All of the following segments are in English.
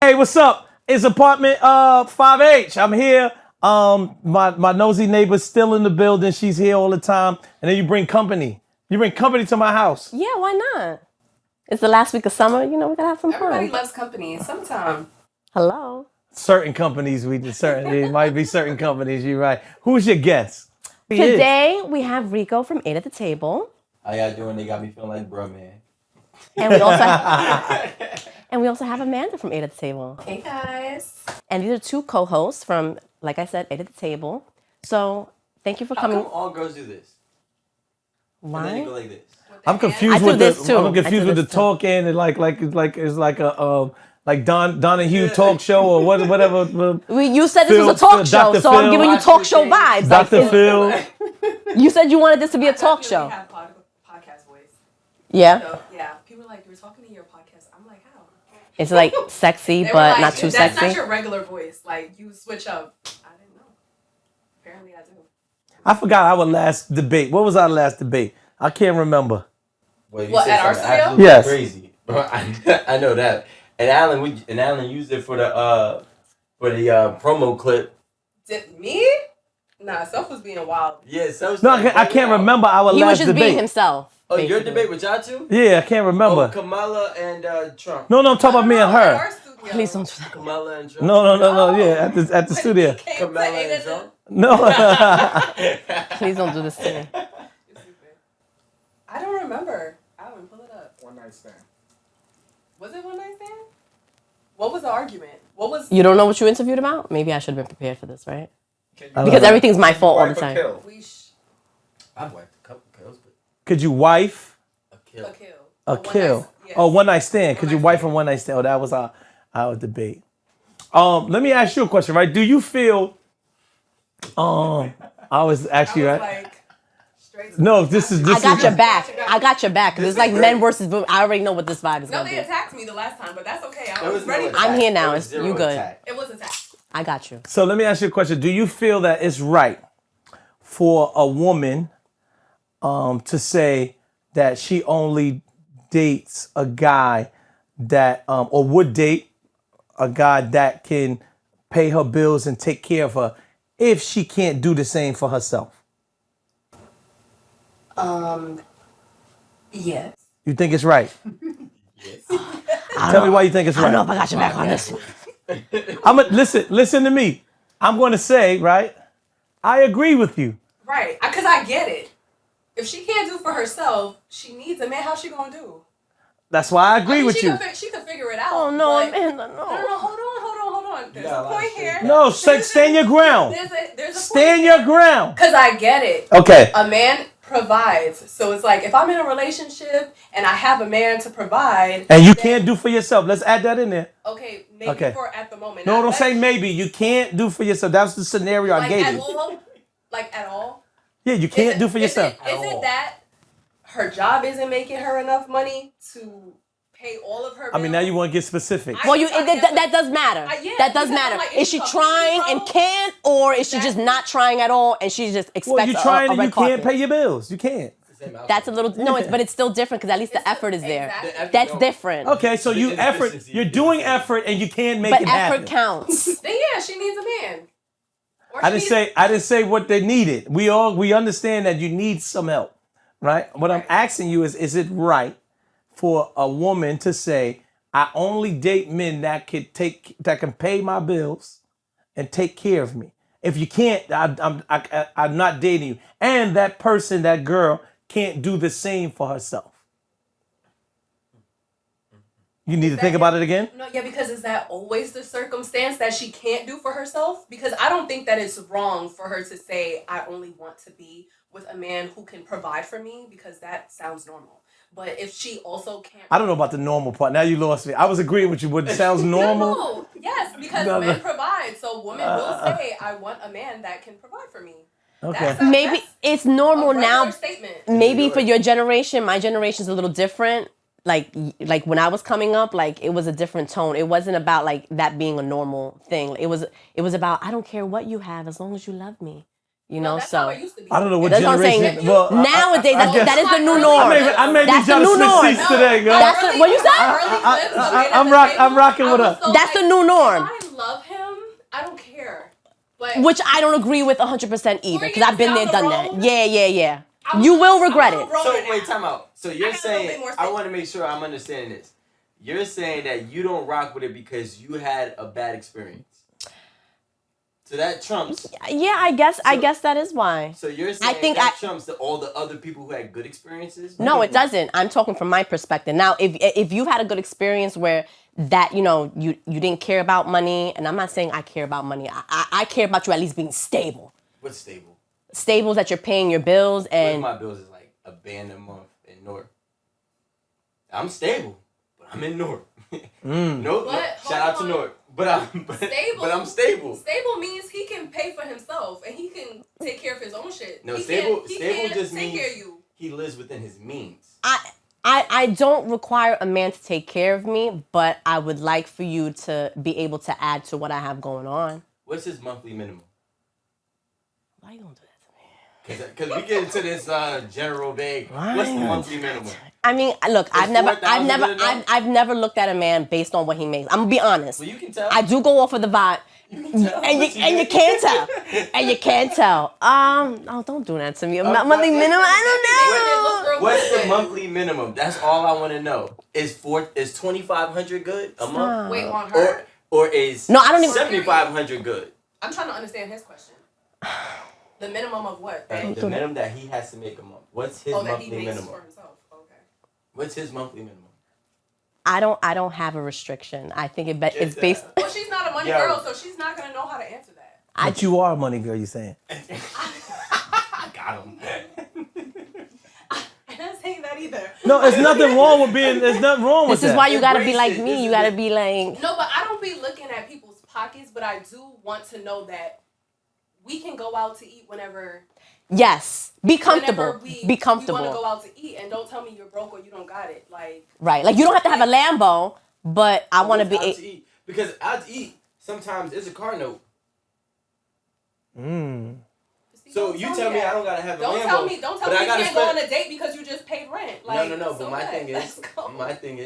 Hey, what's up? It's apartment 5H. I'm here. My nosy neighbor's still in the building. She's here all the time. And then you bring company. You bring company to my house. Yeah, why not? It's the last week of summer. You know, we gotta have some fun. Everybody loves company sometime. Hello. Certain companies, it might be certain companies. You're right. Who's your guest? Today we have Rico from 8 at the Table. How y'all doing? They got me feeling like bruh, man. And we also have Amanda from 8 at the Table. Hey guys. And these are two co-hosts from, like I said, 8 at the Table. So thank you for coming. How come all girls do this? Why? And then they go like this. I'm confused I do with this too. I'm confused with the too. talking and it's like a like Donahue talk show or whatever. You said this was a talk show, Dr. so I'm Phil. giving you talk show vibes. Dr. Phil. You said you wanted this to be a talk show. Have podcast voice. Yeah. So yeah, people are like, you were talking to your podcast. I'm like, how? It's like sexy, They were but like, not too that's sexy. not your regular voice. Like you switch up. I didn't know. Apparently I do. I forgot our last debate. What was our last debate? I can't remember. Well, What, said at our something studio? absolutely Yes. Crazy. I know that. And Alan used it for the promo clip. Did me? Nah, Self was being wild. Yeah, so No, I can't remember our He was last just debate. being himself. Oh, your basically. debate with y'all two? Yeah, I can't remember. Oh, Kamala and Trump. No, I'm talking about me and At her. our studio. Please don't do that. Kamala and Trump. No. Yeah, at the When studio. he came to Kamala eight and at the- Trump. No. Please don't do this to me. I don't remember. Alan, pull it up. One night stand. Was it one night stand? What was the argument? What was You don't know what you interviewed about? Maybe I should have been prepared for this, right? Can I you don't Because know. everything's my fault all the wipe a time. kill? we I've wiped a couple kills, but Could you wife a kill. a kill? a one kill? night- yes. Oh, one night stand. Could One you night wife stand. a one night stand? Oh, that was our debate. Let me ask you a question, right? Do you feel I was actually I was right. like, straight to No, the- this is I got is- your back. I got your back. 'Cause it's like men versus women. I already know what this vibe is No, going they to be. attacked me the last time, but that's okay. I There was was ready. no for attack. I'm here now. There was It's- zero you good. attack. It was attacked. I got you. So let me ask you a question. Do you feel that it's right for a woman to say that she only dates a guy that or would date a guy that can pay her bills and take care of her if she can't do the same for herself? Yes. You think it's right? Yes. Tell me why you think it's I don't know right. if I got your back on this one. Listen to me. I'm going to say, right? I agree with you. Right. Because I get it. If she can't do for herself, she needs a man. How's she gonna do? That's why I agree I mean, with she you. She could figure it out. Oh, no, but- Amanda, No, no. hold on. There's got a a lot of point shit. here. No, stand your ground. There's a Stand your ground. Because I get it. Okay. A man provides. So it's like if I'm in a relationship and I have a man to provide. And you then- can't do for yourself. Let's add that in there. Okay, maybe Okay. for at the moment. No, Not don't say like- maybe. You can't do for yourself. That's the scenario I Like gave at you. all. Like at all. Yeah, you can't do for yourself. Is it that her job isn't making her enough money to pay all of her bills? I mean, now you want to get specific. Well, that does matter. Yeah, that does because matter. I'm like, Is she it's trying completely and wrong. can't, or is she just not trying at all and she just expects Well, you're trying a and red you can't carpet? pay your bills. You can't. That's a little but it's still different because at least the effort is there. Exactly. The effort That's don't- different. Okay, so The you effort. inefficiency You're is doing different. effort and you can't make But it effort happen. counts. Then yeah, she needs a man. Or I she didn't say what they needed. We understand that you need some help, right? What I'm Right. asking you is it right for a woman to say, I only date men that can pay my bills and take care of me. If you can't, I'm not dating you. And that person, that girl, can't do the same for herself. You need to think about it again. No, yeah, because is that always the circumstance that she can't do for herself? Because I don't think that it's wrong for her to say, I only want to be with a man who can provide for me, because that sounds normal. But if she also can't... I don't know about the normal part. Now you lost me. I was agreeing with you, but it sounds normal. No, yes, because No, men no. provide. So women will say, I want a man that can provide for me. Okay. That's Maybe that's it's a normal regular now. statement. Maybe for your generation, my generation is a little different. Like when I was coming up, like it was a different tone. It wasn't about like that being a normal thing. It was about I don't care what you have as long as you love me. You know, that's so how it used to be. I don't know what That's what I'm generation. saying. Well, Nowadays, I guess- that is the new I norm. I may be That's the trying to new switch norm. seats today, girl. That's the- what you said? I'm rocking with her. That's the new norm. If I love him, I don't care. But Which I don't agree with 100% either, because I've been there, years done down that. the Yeah. I'm You a- will I'm regret a it. little So grown wait, now. time out. So you're got a little bit saying more I sense. want to make sure I'm understanding this. You're saying that you don't rock with it because you had a bad experience. So that trumps. Yeah, I guess that is why. So you're saying think that trumps all the other people who had good experiences? No, it doesn't. I'm talking from my perspective. Now, if you've had a good experience where that, you didn't care about money, and I'm not saying I care about money. I care about you at least being stable. What's stable? Stable is that you're paying your bills and My bills is like a band a month in North. I'm stable, but I'm in North. Nope. But, Shout out to hold on. North. But I'm stable. Stable means he can pay for himself and he can take care of his own shit. No, he stable can't just take means care of you. he lives within his means. I don't require a man to take care of me, but I would like for you to be able to add to what I have going on. What's his monthly minimum? Why you gonna do that to me? Because we get into this general vague. What's the monthly minimum? I mean, look, I've $4,000 good enough? never looked at a man based on what he makes. I'm gonna be honest. Well, you can tell. I do go off of the vibe. You can tell. And you can't tell. And you can't tell. Oh, don't do that to me. Monthly minimum, I don't know. What's the monthly minimum? That's all I want to know. Is $2,500 good a month? Wait, on her? Or is No, I don't even- $7,500 good? I'm trying to understand his question. The minimum of what? The minimum that he has to make a month. What's his that he monthly makes minimum? for himself. Okay. What's his monthly minimum? I don't have a restriction. I think it's based. Well, she's not a money Yo. girl, so she's not gonna know how to answer that. But you are a money girl, you saying? I got him. I'm not saying that either. No, there's nothing wrong with being. There's nothing wrong with This is that. why you gotta be Embrace like it. me. This You is gotta it. be like. No, but I don't be looking at people's pockets, but I do want to know that we can go out to eat whenever. Yes, be comfortable. Whenever be we want to comfortable. go out to eat, and don't tell me you're broke or you don't got it. Like, Right, like you don't have to have a Lambo, but I want to Out be. to eat. Because out to eat, sometimes it's a car note. So don't you tell me that. I don't gotta have a Don't Lambo. tell me. Don't tell but me I you gotta can't go on spend. a date because you just paid rent. Like, No. so But my what? thing Let's is, go. my thing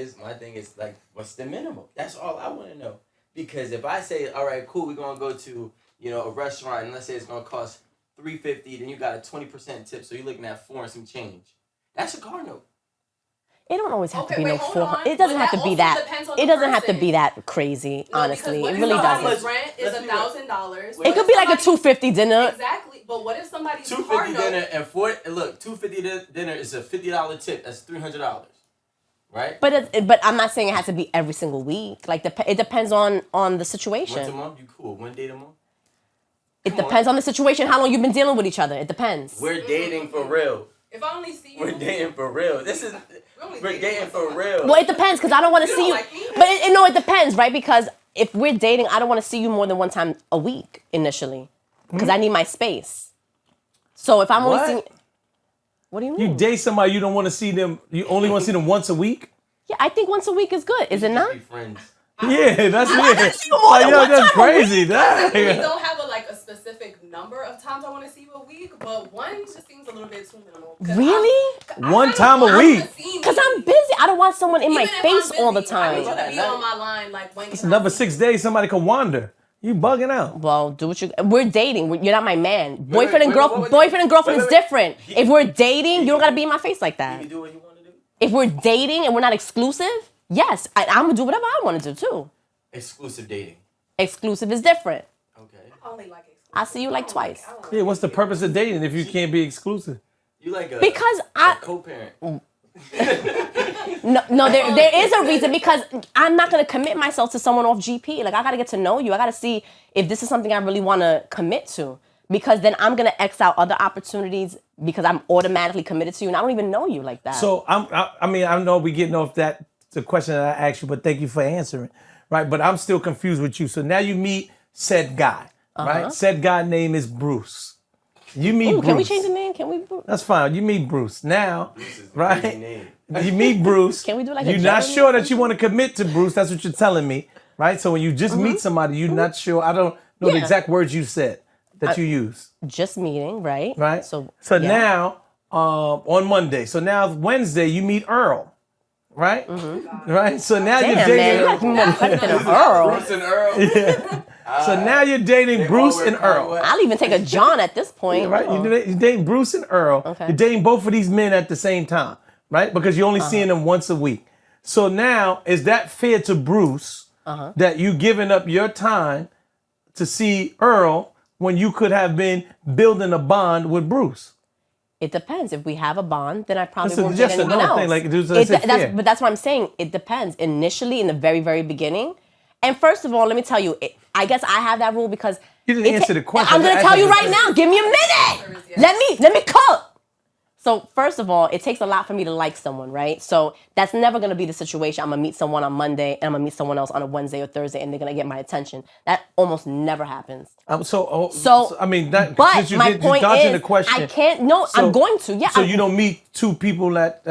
is like, what's the minimum? That's all I want to know. Because if I say, all right, cool, we're gonna go to a restaurant, and let's say it's gonna cost $350, then you got a 20% tip, so you're looking at 4 and some change. That's a car note. It don't always have to be Okay, no wait, hold 400. on. It doesn't But have to that be also that. depends on It the doesn't have to person. be that crazy. No, Honestly, because what it if really somebody's doesn't. rent is Let's be real. $1,000. It could be like a $250 dinner. Exactly, but what if somebody's car $250 note? dinner and $250 dinner is a $50 tip. That's $300, right? But I'm not saying it has to be every single week. Like it depends on the Once a situation. month, you cool. 1 date a month. It Come on. depends on the situation. How long you've been dealing with each other. It depends. We're dating for real. If I only see you, We're dating for real. We're dating for real. Well, it depends because I don't want to You see don't you. like me? But it depends, right? Because if we're dating, I don't want to see you more than one time a week initially, because I need my space. So if I'm What? only seeing, what do you mean? You date somebody, you don't want to see them. You only want to see them once a week. Yeah, I think once a week is good. Is it Just not? be friends. Yeah, that's weird. more Like, than yo, one that's time a crazy. we That. don't have a specific number of times I want to see you a week, but one just seems a little bit too minimal. 'Cause Really? One time a week. Because I'm busy. I don't want someone in my face all the I time. need you to be on my line, like when It's another 6 days. Somebody could wander. You bugging out. Well, do what you. We're dating. You're not my man. wait, Boyfriend and wait, girlfriend. wait, Boyfriend and girlfriend wait, is wait. different. If we're dating, you don't gotta be in my face like You that. can do what you want to do. If we're dating and we're not exclusive, yes, I'm gonna do whatever I want to do too. Exclusive dating. Exclusive is different. Okay. I only like exclusive. I see you like I twice. don't like Yeah, what's the purpose of dating if you can't be exclusive? You like a Because a co-parent. no, there is a reason because I'm not gonna commit myself to someone off GP. Like I gotta get to know you. I gotta see if this is something I really want to commit to. Because then I'm gonna X out other opportunities because I'm automatically committed to you and I don't even know you like that. So I mean, I know we getting off that the question that I asked you, but thank you for answering. Right, but I'm still confused with you. So now you meet said guy, right? Said guy name is Bruce. You meet Bruce. Can we change the name? Can we? That's fine. You meet Bruce now, This is a crazy right? name. You meet Bruce. Can we do like a You're not Jeremy sure that you want to commit to Bruce. That's what you're telling me, right? So when you just meet somebody, you're not sure. I don't know the Yeah. exact words you said. that you use? Just meeting, right? Right. So So yeah. now on Monday. So now Wednesday you meet Earl, right? Right. So now you're Damn, man, dating. you gotta give me more credit than Earl. Bruce and Earl. So now you're dating Bruce and Earl. I'll even take a John at this point. Right? You're dating Bruce and Earl. Okay. You're dating both of these men at the same time, right? Because you're only seeing them once a week. So now, is that fair to Bruce that you giving up your time to see Earl when you could have been building a bond with Bruce? It depends. If we have a bond, then I probably That's won't just date anyone another else. thing, like, is it fair? But that's what I'm saying. It depends. Initially, in the very, very beginning. And first of all, let me tell you, I guess I have that rule because You didn't answer the question. I'm going to tell you right now. Give me a minute. Let me cook. So first of all, it takes a lot for me to like someone, right? So that's never going to be the situation. I'm going to meet someone on Monday and I'm going to meet someone else on a Wednesday or Thursday and they're going to get my attention. That almost never happens. So I mean, that, But since my point dodging is, the question, I can't, no, I'm going to, yeah. So you don't meet two people at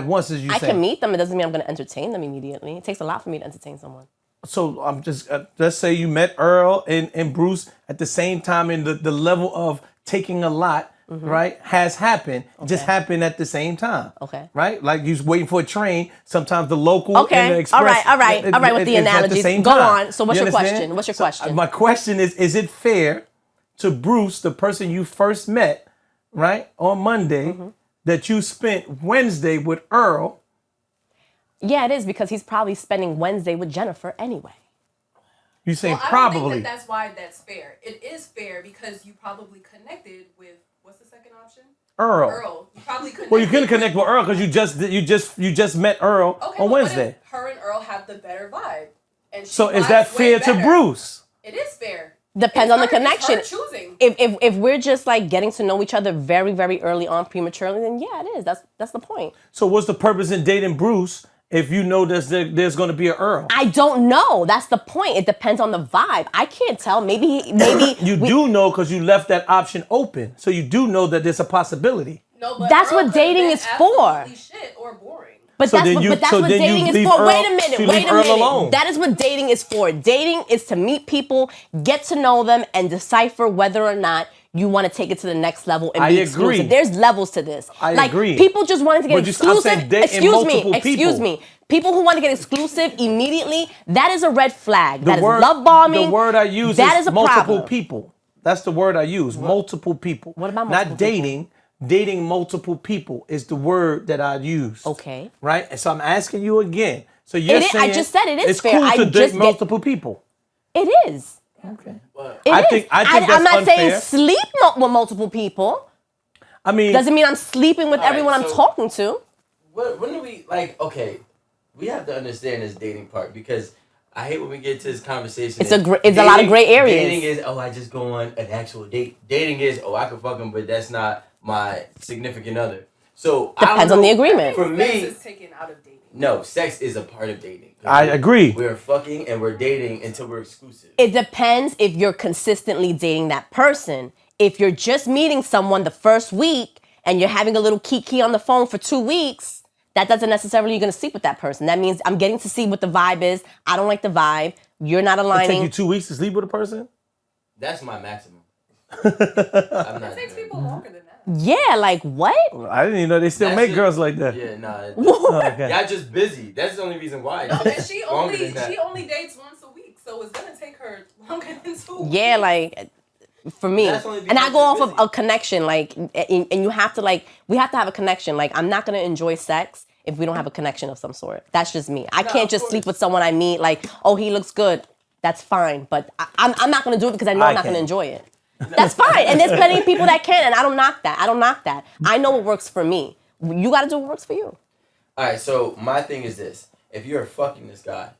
once, as you I say. can meet them. It doesn't mean I'm going to entertain them immediately. It takes a lot for me to entertain someone. So I'm just, let's say you met Earl and Bruce at the same time, and the level of taking a lot, right, has happened. It just happened at the same time. Okay. Right? Like you was waiting for a train. Sometimes the local and the Okay. express. All right with the it's at analogies. same Go time. on. So what's You your understand? question? What's your So, question? my question is it fair to Bruce, the person you first met, right, on Monday, that you spent Wednesday with Earl? Yeah, it is because he's probably spending Wednesday with Jennifer anyway. You saying Well, I don't probably. think that's why that's fair. It is fair because you probably connected with, what's the second option? Earl. Earl. You probably connected. Well, you couldn't connect with Earl because you just met Earl Okay, on but what Wednesday. if her and Earl have the better vibe? And she So is vibes that way fair to better. Bruce? It is fair. Depends on the connection. It's her choosing. If we're just like getting to know each other very, very early on prematurely, then yeah, it is. That's the point. So what's the purpose in dating Bruce if you know there's going to be an Earl? I don't know. That's the point. It depends on the vibe. I can't tell. Maybe You do know because you left that option open. So you do know that there's a possibility. No, but That's Earl what could've dating been is for. absolutely shit or boring. But So that's then what, you- but that's so what then you dating is leave for. Earl- Wait a minute. you Wait leave a Earl minute. alone. That is what dating is for. Dating is to meet people, get to know them, and decipher whether or not you want to take it to the next level and I be agree. exclusive. There's levels to this. I like, agree. People just wanting to get But I'm exclusive. saying dating multiple Excuse people. me. People who want to get exclusive immediately, that is a red flag. That is word, love bombing. The word I use that is is a multiple problem. people. That's the word I use. Multiple people. What about multiple Not dating. Dating multiple people is the word that I use. Okay. Right? And so I'm asking you again. So you're It is- saying I just said it is it's fair. cool I to just date get- multiple people. It is. Okay. It I is. think that's I'm not unfair. saying sleep with multiple people. I mean, Doesn't mean I'm sleeping with All right, everyone I'm so- talking to. When do we okay? We have to understand this dating part because I hate when we get to this conversation. It's a lot of gray areas. Dating is I just go on an actual date. Dating is I can fuck him, but that's not my significant other. So I don't Depends on know. the agreement. For Sex me, is taken out of dating. no, sex is a part of dating. I agree. We're fucking and we're dating until we're exclusive. It depends if you're consistently dating that person. If you're just meeting someone the first week and you're having a little kiki on the phone for 2 weeks, that doesn't necessarily mean you're going to sleep with that person. That means I'm getting to see what the vibe is. I don't like the vibe. You're not It take aligning. you 2 weeks to sleep with a person? That's my maximum. I'm not. It takes people longer than that. Yeah, like what? I didn't even know they still That make shit- girls like that. Yeah, nah. Oh, okay. Y'all just busy. That's the only reason why. No, and she Longer only than that. she only dates once a week, so it's gonna take her longer than 2 weeks. Yeah, like for me. That's only And I because go off you're of busy. a connection, like, and you have to we have to have a connection. Like, I'm not gonna enjoy sex if we don't have a connection of some sort. That's just me. I can't of just course. sleep with someone I meet, like, oh, he looks good. That's fine, but I'm not gonna do it because I know I'm not gonna can. enjoy it. That's fine, and there's plenty of people that can, and I don't knock that. I know what works for me. You gotta do what works for you. All right, so my thing is this: if you're fucking this guy,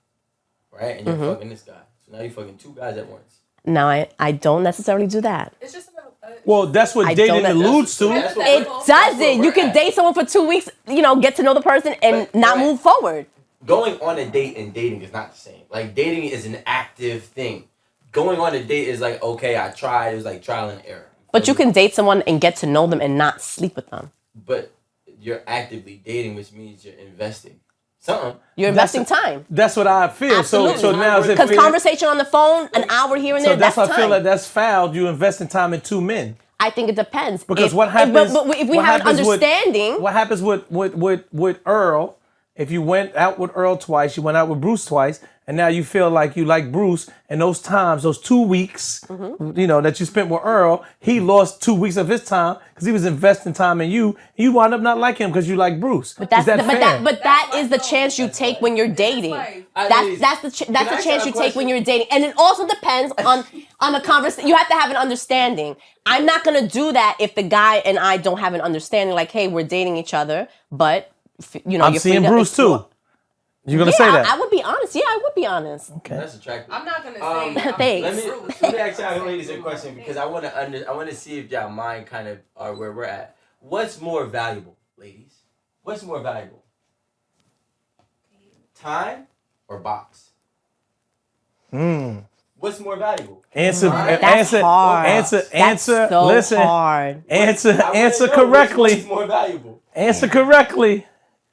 right, and you're Mm-hmm. fucking this guy, so now you're fucking 2 guys at once. No, I don't necessarily do that. It's just about. Well, that's what I dating don't- alludes to. That's what It we're- doesn't. You we're can at. date someone for 2 weeks, get to know the person and But- not right. move forward. Going on a date and dating is not the same. Like dating is an active thing. Going on a date is like, okay, I tried. It was like trial and error. But you can date someone and get to know them and not sleep with them. But you're actively dating, which means you're investing. something. You're investing time. That's what I feel. Absolutely. So now is it Because fair? conversation on the phone, an hour here and So there, that's that's why I feel time. like that's foul. You investing time in two men. I think it depends. Because if, what happens? But if we what have an happens with- understanding. what happens with Earl? If you went out with Earl twice, you went out with Bruce twice, and now you feel like you like Bruce, and those times, those 2 weeks, that you spent with Earl, he lost 2 weeks of his time because he was investing time in you, and you wound up not liking him because you like Bruce. But that's is that fair? that is the chance you take when you're dating. That's the chance you take when you're dating, and it also depends on the conversation. You have to have an understanding. I'm not gonna do that if the guy and I don't have an understanding. Like, hey, we're dating each other, but I'm you're seeing free to Bruce explore. too. You're gonna say that? I would be honest. Yeah, I would be honest. Okay. That's attractive. I'm not gonna say that. Thanks. Let me ask y'all ladies a question because I want to see if y'all mind kind of are where we're at. What's more valuable, ladies? What's more valuable? Time or box? What's more valuable? Answer. That's Answer. hard. Answer. That's Answer. so Listen. hard. Answer. I wanna Answer know correctly. Which one's more valuable? Answer correctly.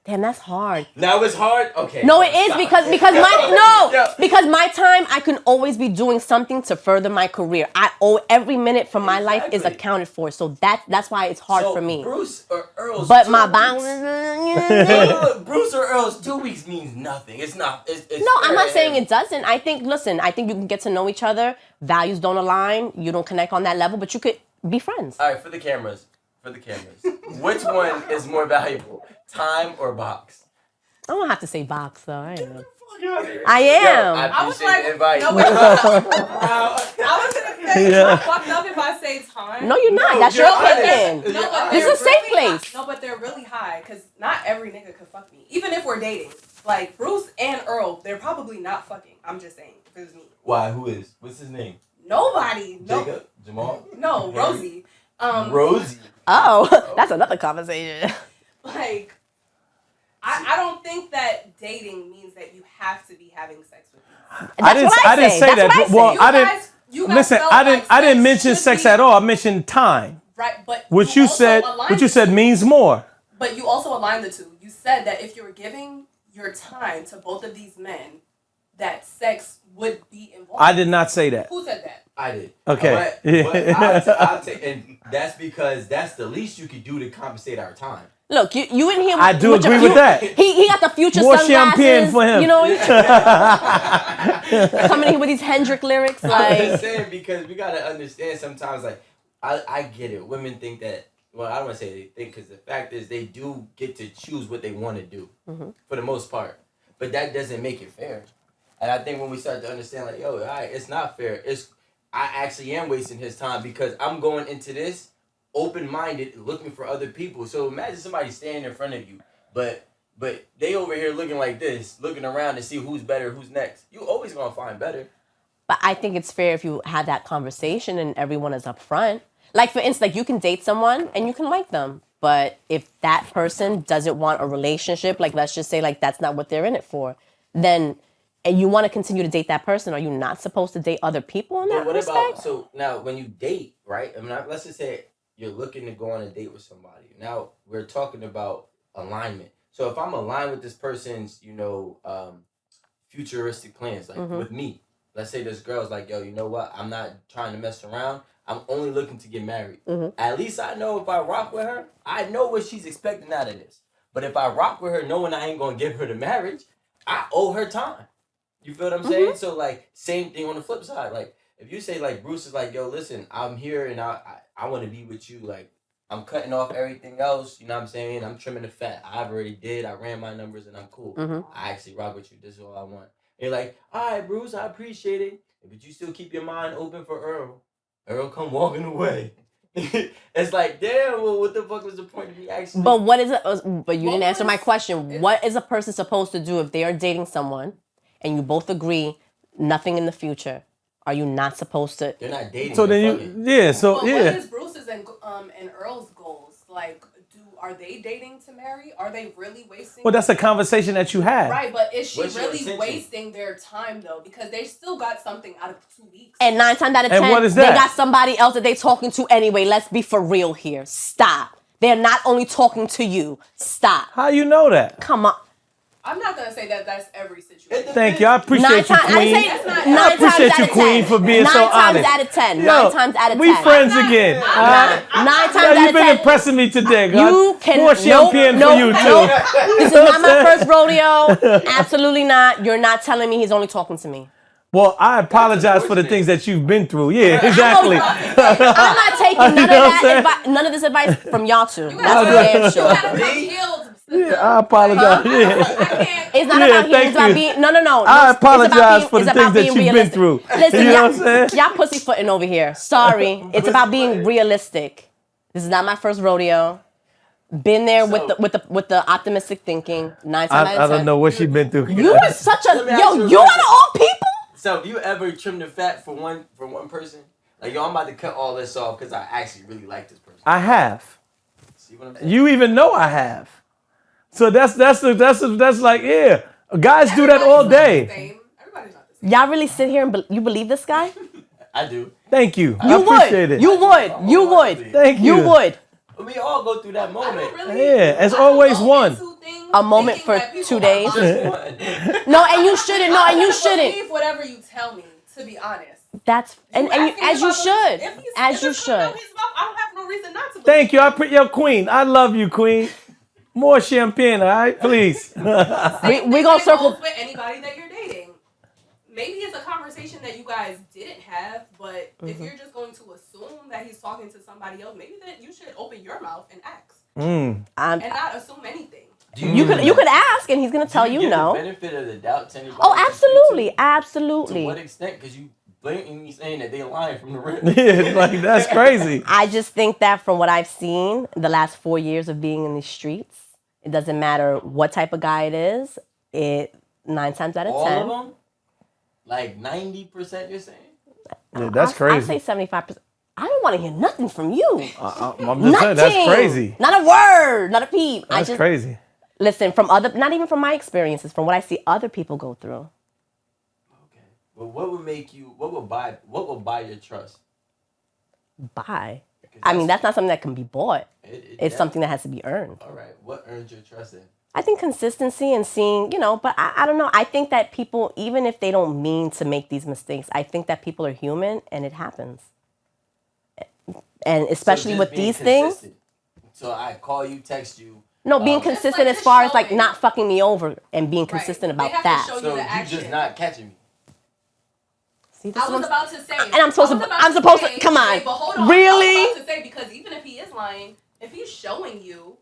Damn, that's hard. Now it's hard. Okay. No, it is Stop. because my time I can always be doing something to further my career. I owe every minute from my life is Exactly. accounted for. So that's why it's hard So for me. Bruce or Earl's. But 2 my weeks- boundaries. Look, Bruce or Earl's 2 weeks means nothing. It's not. It's No, I'm not fair. saying it doesn't. I think you can get to know each other. Values don't align. You don't connect on that level, but you could be friends. All right, for the cameras. Which one is more valuable, time or box? I don't have to say box though. I am. Yo, I am. I was appreciate like, the invite. no, wait, I was gonna say, Yeah. I'm fucked up if I say time. No, you're not. No, That's you're your honest. opinion. No, but This they're is a safe really place. High. No, but they're really high because not every nigga could fuck me. Even if we're dating, like Bruce and Earl, they're probably not fucking. I'm just saying, if it was me. Why? Who is? What's his name? Nobody. No, Jacob? Jamal? no, Rosie. Rosie. Oh, that's another conversation. Like, I don't think that dating means that you have to be having sex with me. That's what I didn't say That's that. what I say. Well, You I guys didn't. Listen, felt I didn't. like I didn't sex mention should sex be- at all. I mentioned time, Right, but which you also said. aligned Which you the said two. means more. But you also aligned the two. You said that if you were giving your time to both of these men, that sex would be involved. I did not say that. Who said that? I did. Okay. But I'll take, and that's because that's the least you could do to compensate our time. Look, you in here. I do agree with that. He got the future More sunglasses. champagne for him. You know, coming in here with these Hendrick lyrics, I'm like. just saying because we gotta understand sometimes. Like I get it. Women think that. Well, I don't want to say they think because the fact is they do get to choose what they want to do for the most part. But that doesn't make it fair. And I think when we start to understand, like, yo, all right, it's not fair. I actually am wasting his time because I'm going into this open-minded, looking for other people. So imagine somebody standing in front of you, but they over here looking like this, looking around to see who's better, who's next. You always gonna find better. But I think it's fair if you have that conversation and everyone is upfront. Like, for instance, like you can date someone and you can like them. But if that person doesn't want a relationship, like let's just say like that's not what they're in it for, then and you want to continue to date that person, are you not supposed to date other people in that But what respect? about, so now when you date, right? I mean, let's just say you're looking to go on a date with somebody. Now we're talking about alignment. So if I'm aligned with this person's, futuristic plans, like with me, let's say this girl's like, yo, you know what? I'm not trying to mess around. I'm only looking to get married. At least I know if I rock with her, I know what she's expecting out of this. But if I rock with her knowing I ain't going to give her the marriage, I owe her time. You feel what I'm saying? So, like, same thing on the flip side. Like, if you say, like, Bruce is like, yo, listen, I'm here and I want to be with you. Like, I'm cutting off everything else. You know what I'm saying? I'm trimming the fat. I've already did. I ran my numbers and I'm cool. I actually rock with you. This is all I want. And you're like, all right, Bruce, I appreciate it. But you still keep your mind open for Earl. Earl come walking away. It's like, damn, well, what the fuck was the point of me actually? But but you didn't answer my question. What is a person supposed to do if they are dating someone and you both agree nothing in the future? Are you not supposed to? They're not dating. So then But what is Bruce's and Earl's goals? Like, are they dating to marry? Are they really wasting? Well, that's a conversation that you had. Right, but is she What's your really intention? wasting their time though? Because they still got something out of 2 weeks. And 9 times out of 10, And what is they that? got somebody else that they talking to anyway. Let's be for real here. Stop. They're not only talking to you. Stop. How you know that? Come on. I'm not gonna say that that's every situation. Thank you. I appreciate you, Queen. I appreciate you, Queen, for being so honest. 9 times out of 10. Yo, 9 times out of 10. We friends again. 9 times out You've of been 10. impressing me today, God. You can More champagne for you, too. This is not my first rodeo. Absolutely not. You're not telling me he's only talking to me. Well, I apologize for the things that you've been through. Yeah, exactly. I'm not taking none of this advice from y'all two. That's for damn sure. Yeah, I apologize. It's not about healing. It's about being no. I apologize for the things that you've been through. Listen, you know what I'm saying? Y'all pussyfooting over here. Sorry. It's about being realistic. This is not my first rodeo. Been there with the optimistic thinking. 9 times out of 10. I don't know what she's been through. You are such a you out of all people. So have you ever trimmed the fat for one person? Like, yo, I'm about to cut all this off because I actually really like this person. I have. See what I'm saying? You even know I have. So that's like, yeah. Guys do that all day. Everybody's not the same. Y'all really sit here and you believe this guy? I do. Thank you. I You appreciate would. it. You would. You would. Thank you. You would. We all go through that moment. Yeah, it's always one. A moment for 2 days. No, and you shouldn't. No, and you shouldn't. Believe whatever you tell me. To be honest. That's as you should. As you should. I don't have no reason not to. Thank you. Yo, Queen. I love you, Queen. More champagne, all right? Please. We gonna circle with anybody that you're dating. Maybe it's a conversation that you guys didn't have, but if you're just going to assume that he's talking to somebody else, maybe that you should open your mouth and ask, and not assume anything. You could ask, and he's gonna tell you no. The benefit of the doubt to anybody. Oh, absolutely. To what extent? Because you blatantly saying that they lying from the rip. Yeah, like that's crazy. I just think that from what I've seen the last 4 years of being in the streets, it doesn't matter what type of guy it is. 9 times out of 10. All of them? Like 90%, you're saying? Yeah, that's crazy. I say 75%. I don't want to hear nothing from you. I'm just saying, that's crazy. Not a word, not a peep. That's crazy. Listen, not even from my experiences, from what I see other people go through. Okay. But what would buy your trust? Buy? I mean, that's not something that can be bought. It's something that has to be earned. All right. What earned your trust then? I think consistency and seeing, but I don't know. I think that people, even if they don't mean to make these mistakes, I think that people are human and it happens. And especially with these things. So I call you, text you. No, being consistent as far as like not fucking me over and being consistent about that. So you just not catching me. See, I was about to say. And I'm supposed to, come on. Wait, but hold on. Really? I was about to say, because even if he is lying, if he's showing you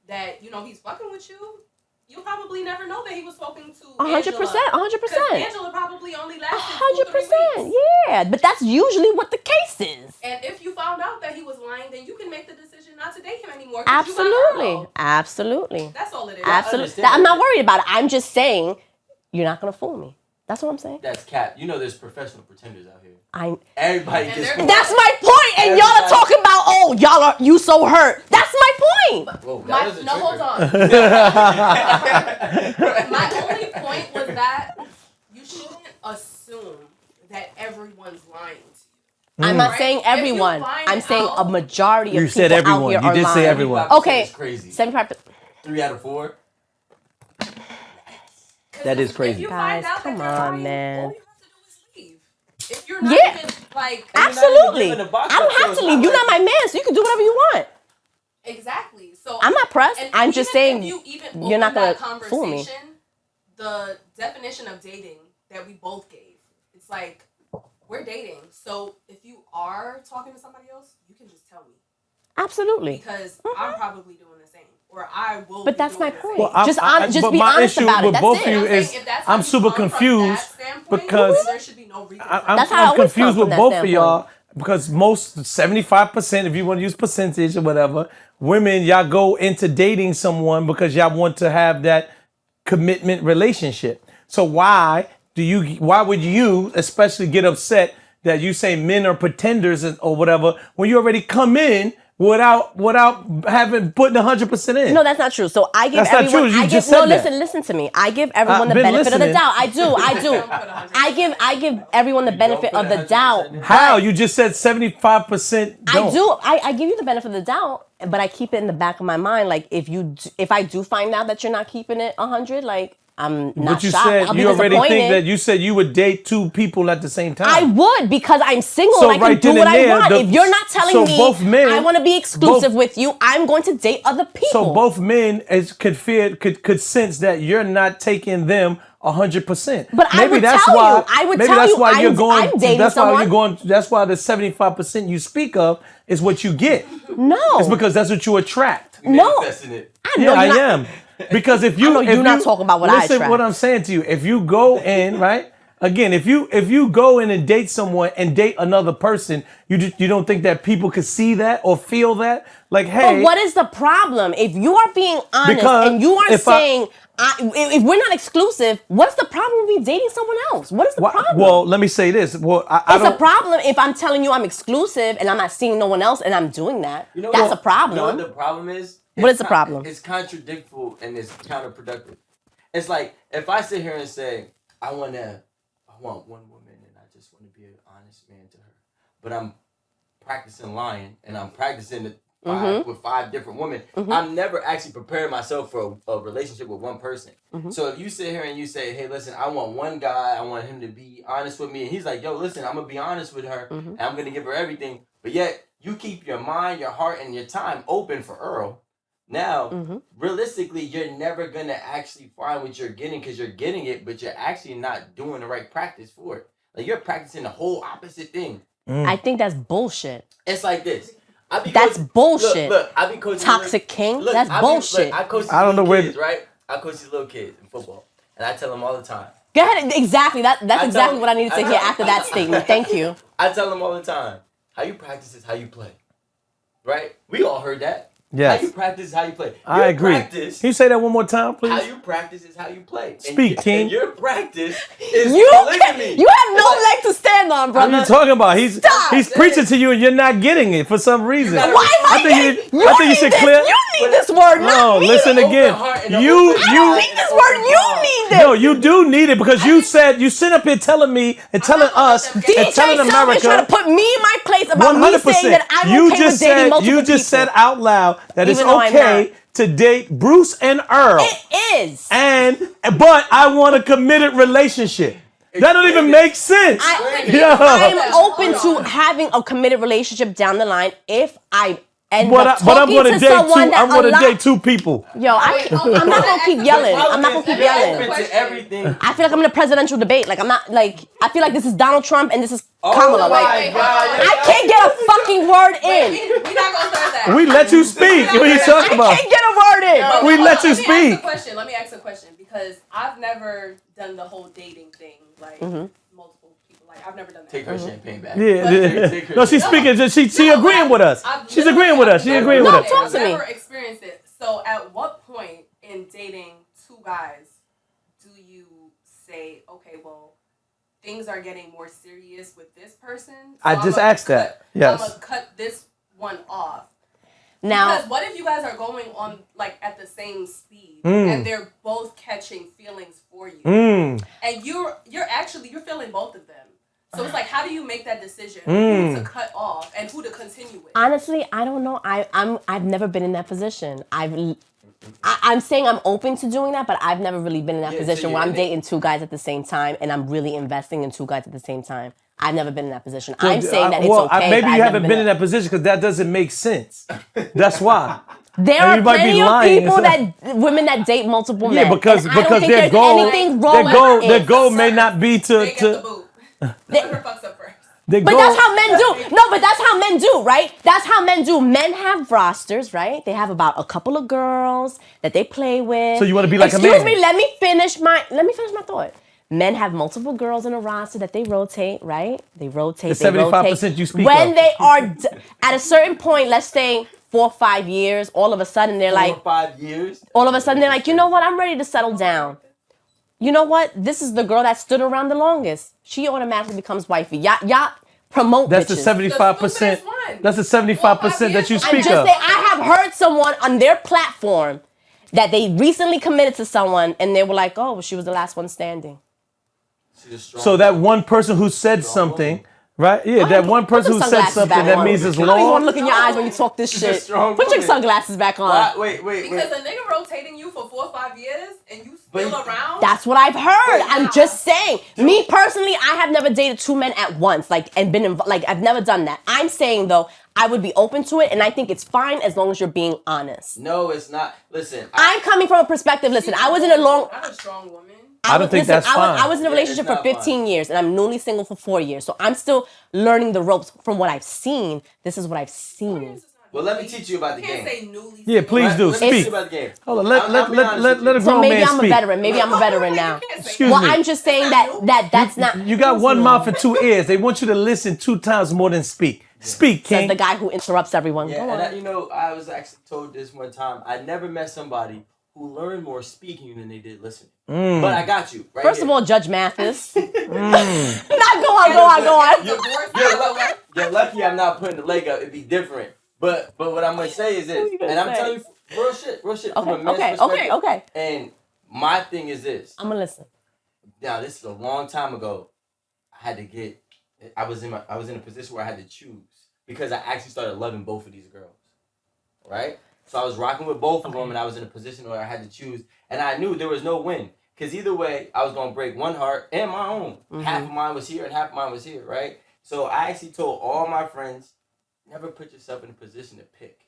that, he's fucking with you, you'll probably never know that he was talking to 100%. Angela probably only lasted 2 or 3 weeks. Yeah, but that's usually what the case is. And if you found out that he was lying, then you can make the decision not to date him anymore. Absolutely. That's all it is. Absolutely. I'm not worried about it. I'm just saying, you're not going to fool me. That's what I'm saying. That's cap. There's professional pretenders out here. Everybody gets. That's my point. And y'all are talking about, you so hurt. That's my point. Whoa, hold on. My only point was that you shouldn't assume that everyone's lying to you. I'm not saying everyone. I'm saying a majority of people said everyone. out here You are did lying. say everyone. Okay. It's crazy. 75%. 3 out of 4. That is crazy. If you find out Come that on, man. all you have to do is leave. If you're not even, absolutely. I don't have to leave. You're not my man, so you can do whatever you want. Exactly. So I'm not pressed. I'm just saying you're not going to fool me. The definition of dating that we both gave, it's like, we're dating. So if you are talking to somebody else, you can just tell me. Absolutely. Because I'm probably doing the same. Or I will. But that's my point. Well, just but be my honest issue about it. with That's both of it. you is I'm super confused because there should be no reason. I'm confused with both of y'all because most 75%, if you want to use percentage or whatever, women, y'all go into dating someone because y'all want to have that commitment relationship. So why would you especially get upset that you say men are pretenders or whatever when you already come in without having putting 100% in? No, that's not true. So I give that's everyone. Not true. You just said that. Listen to me. I give everyone the benefit of the doubt. I do. I give everyone the benefit of the doubt. How? You just said 75% don't. I do. I give you the benefit of the doubt, but I keep it in the back of my mind. Like if I do find out that you're not keeping it 100, like I'm not But you shocked. said I'll be you already think disappointed. that you said you would date 2 people at the same time. I would because I'm single So and I right can do then what and I there, want. the- If you're not telling so me both men- I want to be exclusive both- with you, I'm going to date other people. So both men could sense that you're not taking them 100%. But I would tell you. I would maybe tell that's you why you're I'm going. dating That's why someone. you're going. That's why the 75% you speak of is what you get. No. It's because that's what you attract. No. Manifesting it. I know Yeah, I you're not- am. Because if you, I know if you're not you- talking about what I listen, attract. what I'm saying to you, if you go in right again, if you go in and date someone and date another person, you don't think that people could see that or feel that, like, hey, But what is the problem? If you are being honest Because and you are if I- saying, if we're not exclusive, what's the problem with me dating someone else? What is the problem? well, let me say this. Well, I it's don't. a problem if I'm telling you I'm exclusive and I'm not seeing no one else and I'm doing that. You know That's what- a problem. You know what the problem is? What is the problem? It's contradictory and it's counterproductive. It's like if I sit here and say I want one woman and I just want to be an honest man to her, but I'm practicing lying and I'm practicing with 5 different women. I'm never actually preparing myself for a relationship with one person. So if you sit here and you say, hey, listen, I want one guy, I want him to be honest with me, and he's like, yo, listen, I'm gonna be honest with her and I'm gonna give her everything, but yet you keep your mind, your heart, and your time open for Earl. Now, realistically, you're never going to actually find what you're getting because you're getting it, but you're actually not doing the right practice for it. Like, you're practicing the whole opposite thing. I think that's bullshit. It's like this. That's bullshit. Look, I be coaching. Toxic king? That's bullshit. I coach these I don't know little where- kids, right? I coach these little kids in football, and I tell them all the time. Go ahead. Exactly. That's exactly tell- what I needed to I hear tell- after that statement. Thank you. I tell them all the time, how you practice is how you play. Right? We all heard that. Yes. How you practice is how you play. I Your agree. Practice, Can you say that one more time, please? how you practice is how you play. Speak, King. And your practice is You polygamy. you have no leg to stand on, What are brother. you talking about? He's Stop. preaching to you and you're not getting it for some reason. gotta- Why am I I think getting? you- I think you should need clear- this. You need this word, No, not me. listen Open again. heart and an You open I you don't need this word. You need this. No, you do need it because you said you sit up here telling me and telling us and DJ telling Selma is America trying to put me in my place about me 100%. saying that I'm You okay just with dating said multiple you just people. said out loud that it's Even though I'm okay not. to date Bruce and Earl, It is. but I want a committed relationship. That don't even make sense. I'm open to having a committed relationship down the line if I end But up I'm talking going to to date someone I'm that going to aligns. date 2 people. Yo, I'm not gonna keep yelling. I'm not gonna keep yelling. Open to everything. I feel like I'm in a presidential debate. Like I'm not like I feel like this is Donald Trump and this is Oh Kamala. my Like God. I can't get a fucking word in. We're not gonna start that. We let you speak. What are you I talking about? can't get a word in. We let you Let me speak. ask a question. Let me ask a question because I've never done the whole dating thing, like multiple people. Like I've never done that. Take her champagne back. Yeah. Take her No, she's speaking. She No, agreeing with us. I've She's agreeing with us. She agreeing with No, us. talk to me. Never experienced it. So, at what point in dating 2 guys do you say, okay, well, things are getting more serious with this person? So I just asked that. Yes. I'm gonna cut this one off. Now Because what if you guys are going on like at the same speed and they're both catching feelings for you, and you're feeling both of them. So it's like, how do you make that decision who to cut off and who to continue with? honestly, I don't know. I've never been in that position. I'm saying I'm open to doing that, but I've never really been in that Yeah, so position you're where I'm in it. dating 2 guys at the same time and I'm really investing in 2 guys at the same time. I've never been in that position. I'm saying that it's okay. Maybe but you I've haven't never been in that position because that doesn't make sense. That's why. There And are you might be plenty of lying. people women that date multiple men. Yeah, because and I don't think their there's goal anything wrong with their it. goal may not be They get the to boot. Whoever fucks up first. their But goal. that's how men do. No, but that's how men do, right? That's how men do. Men have rosters, right? They have about a couple of girls that they play with. So you wanna be like a Excuse man. me, let me finish my thought. Men have multiple girls in a roster that they rotate, right? They rotate. The they rotate. 75% you speak when of. they are at a certain point, let's say 4 or 5 years, all of a sudden they're 4 like, or 5 years. all of a sudden they're like, you know what? I'm ready to settle down. You know what? This is the girl that stood around the longest. She automatically becomes wifey. Y'all promote That's the bitches. 75%. That's the 75% that you I'm I'm speak just of. saying, I have heard someone on their platform that they recently committed to someone and they were like, oh, well, she was the last one standing. She's a strong So that one person who said something, right? Yeah, that one person who Put the said sunglasses something back that on. means it's I don't even want long. to look in your eyes when you talk this a shit. strong Put your woman. sunglasses back on. Wait. Because a nigga rotating you for 4 or 5 years and you. still around? That's what I've heard. Wow. I'm just saying. Me personally, I have never dated two men at once, and been like I've never done that. I'm saying though, I would be open to it, and I think it's fine as long as you're being honest. No, it's not. Listen, I'm coming from a perspective. Listen, I was in a long. I'm a strong woman. I don't think that's fine. I was in a relationship for 15 years, and I'm newly single for 4 years. So I'm still learning the ropes from what I've seen. This is what I've seen. well, let me teach you about the You can't game. say newly. Yeah, please do. Let me teach Speak. you about the game. Hold on. Let a So grown maybe man I'm a speak. veteran. Maybe I'm a veteran now. Excuse Well, me. I'm just saying that's not. You got one mouth and 2 ears. They want you to listen 2 times more than speak. Speak, Says King. the guy who interrupts everyone. Yeah, Go and on. I was actually told this one time. I never met somebody who learned more speaking than they did listening. But I got you. Right First here. of all, Judge Mathis. Not go on. You're lucky I'm not putting the leg up. It'd be different. But what I'm gonna say is this, you gonna and I'm say? telling you real shit from a man's Okay. perspective. And my thing is this. I'm gonna listen. Now this is a long time ago. I was in a position where I had to choose because I actually started loving both of these girls. Right? So I was rocking with both of them, and I was in a position where I had to choose, and I knew there was no win. Because either way, I was going to break one heart and my own. Mm-hmm. Half of mine was here and half of mine was here, right? So I actually told all my friends, never put yourself in a position to pick.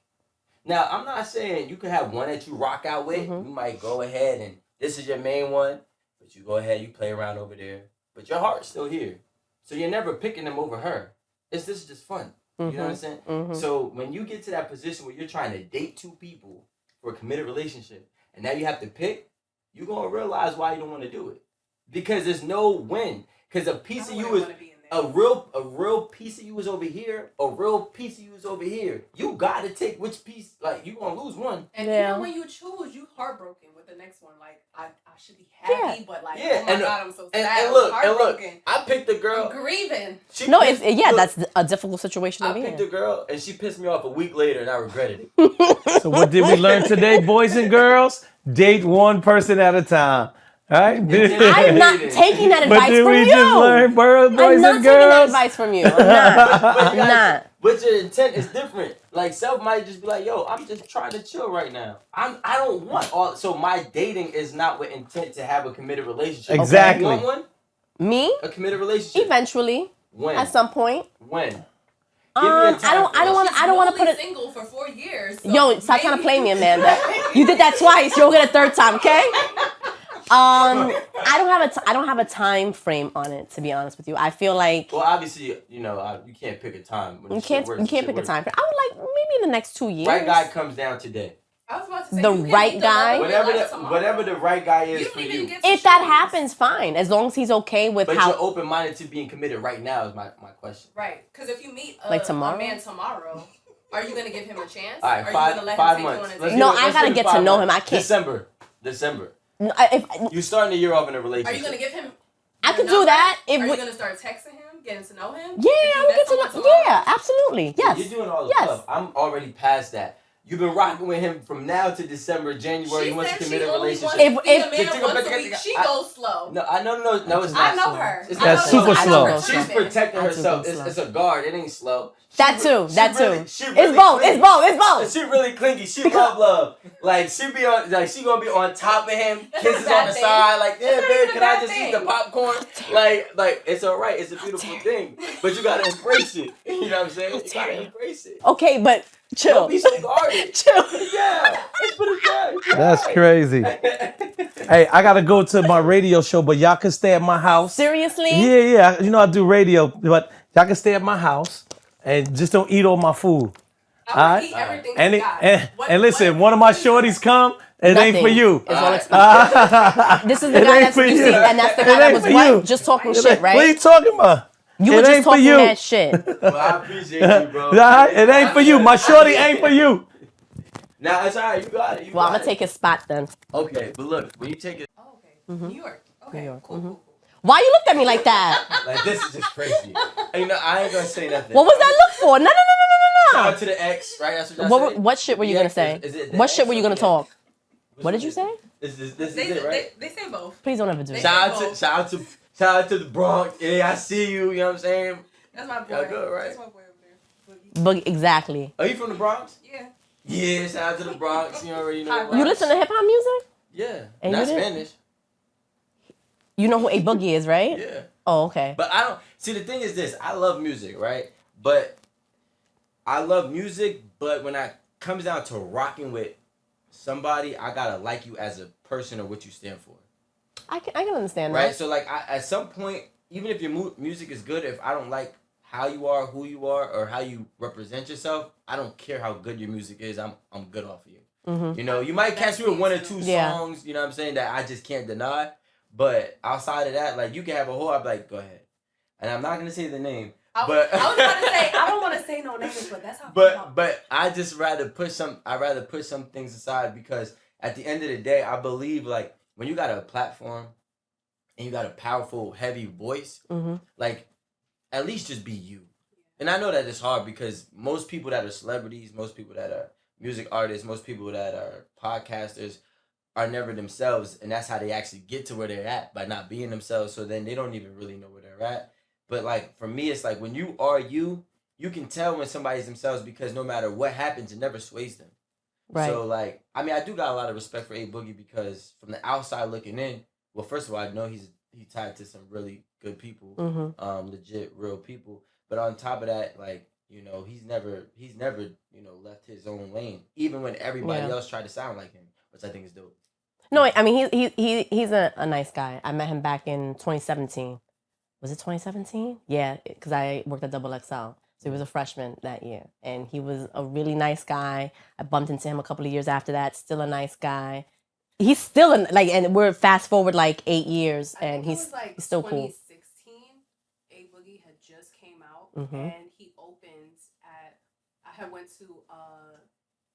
Now, I'm not saying you can have one that you rock out with. Mm-hmm. You might go ahead and this is your main one, but you go ahead, you play around over there. But your heart's still here. So you're never picking them over her. This is just fun. You know what I'm saying? Mm-hmm. So when you get to that position where you're trying to date 2 people for a committed relationship, and now you have to pick, you're going to realize why you don't want to do it. Because there's no win. Because a piece of you is a real piece of you is over here, a real piece of you is over here. You got to take which piece, like, you're going to lose one. And even when you choose, you heartbroken with the next one. Like, I should be happy, but like, oh my God, I'm so sad. And look, I picked a girl. I'm grieving. That's a difficult situation to be in. I picked a girl, and she pissed me off a week later, and I regretted it. So what did we learn today, boys and girls? Date one person at a time. All right? I'm not taking that advice from you. But did we just learn, boys and girls? I'm not taking that advice from you. I'm not. But your intent is different. Like, self might just be like, yo, I'm just trying to chill right now. I don't want all. So my dating is not with intent to have a committed relationship. Exactly. You want one? Me? A committed relationship? Eventually. When? At some point. When? I don't want to put it. Single for 4 years. So yo, stop trying to play me, Amanda. You did that twice. You'll get a third time, okay? I don't have a time frame on it, to be honest with you. I feel like well, obviously, you can't pick a time. You can't pick a time frame. I would like maybe in the next 2 years. Right guy comes down today. I was about to say the right guy. Whatever the right guy is for you. If that happens, fine. As long as he's okay with but how. But you're open minded to being committed right now is my question. Right, because if you meet like tomorrow? a man tomorrow, are you gonna give him a chance? All right, are 5 you gonna let five him months. take you on a No, I gotta get to know him. I can't. December. No, You starting the year off in a relationship. Are you gonna give him? I could do that. Are you gonna start texting him, getting to know him? Yeah, I'm gonna get to know. Yeah, absolutely. Yes. You're doing all the stuff. I'm already past that. You've been rocking with him from now to December, January. He wants to commit a relationship. If she goes slow. No, it's not. I know her. That's super slow. She's protecting herself. It's a guard. It ain't slow. That too. It's both. It's both. She really clingy. She love. Like she gonna be on top of him, kisses on the side. Like, yeah, babe, can I just eat the popcorn? Like it's all right. It's a beautiful thing, but you gotta embrace it. You know what I'm saying? You gotta embrace it. Okay, but chill. Don't be so guarded. Chill. Yeah, let's put it down. That's crazy. Hey, I gotta go to my radio show, but y'all can stay at my house. Seriously? Yeah. You know I do radio, but y'all can stay at my house and just don't eat all my food. I eat everything and listen, one of my shorties come. It Nothing. ain't for you. It's all expensive. This is the guy that's for you you. see, and that's the guy that was for what? you. Just talking shit, right? What are you talking about? You were just talking that shit. Well, I appreciate you, bro. It ain't for you. My shorty ain't for you. Nah, it's alright. You got it. Well, I'm gonna take his spot then. Okay, but look, when you take it, Oh, okay. New York. Okay. New York. Cool. Why you looked at me like that? like this is just crazy. And, I ain't gonna say nothing. What was that look for? No. Shout out to the ex, right? That's what y'all said? What shit were you gonna say? What shit were you gonna talk? What did you say? This is it, right? They say both. Please don't ever do it. Shout out to the Bronx. Yeah, I see you. You know what I'm saying? That's my boy. Y'all good, right? That's my boy over there. Exactly. Are you from the Bronx? Yeah. Yeah, shout out to the Bronx. You already know. You listen to hip hop music? Yeah. And Not you did? Spanish. You know who A Boogie is, right? Yeah. Oh, okay. But I don't see. The thing is this: I love music, right? But I love music, but when I comes down to rocking with somebody, I gotta like you as a person or what you stand for. I can understand Right? that. So like, at some point, even if your music is good, if I don't like how you are, who you are, or how you represent yourself, I don't care how good your music is. I'm good off of you. Mm-hmm. You know, you might catch me with one or two Yeah. songs. You know what I'm saying, that I just can't deny. But outside of that, like, you can have a whole. I'd be like, go ahead, and I'm not gonna say the name. But I was about to say I don't want to say no names, but that's how. But I just rather put some. I rather put some things aside because at the end of the day, I believe like when you got a platform and you got a powerful, heavy voice, like at least just be you. And I know that it's hard because most people that are celebrities, most people that are music artists, most people that are podcasters are never themselves, and that's how they actually get to where they're at, by not being themselves. So then they don't even really know where they're at. But like for me, it's like when you are you, you can tell when somebody's themselves because no matter what happens, it never sways them. Right. So like, I mean, I do got a lot of respect for A Boogie because from the outside looking in, well, first of all, I know he's tied to some really good people, legit real people. But on top of that, like, you know, he's never you know, left his own lane, even when everybody else tried to sound like him, which I think is dope. No, I mean he's a nice guy. I met him back in 2017. Was it 2017? Yeah, because I worked at Double XL. So he was a freshman that year. And he was a really nice guy. I bumped into him a couple of years after that. Still a nice guy. He's still, and we're fast forward like 8 years. And he's still cool. 2016, A Boogie had just came out. And he opened at, I had went to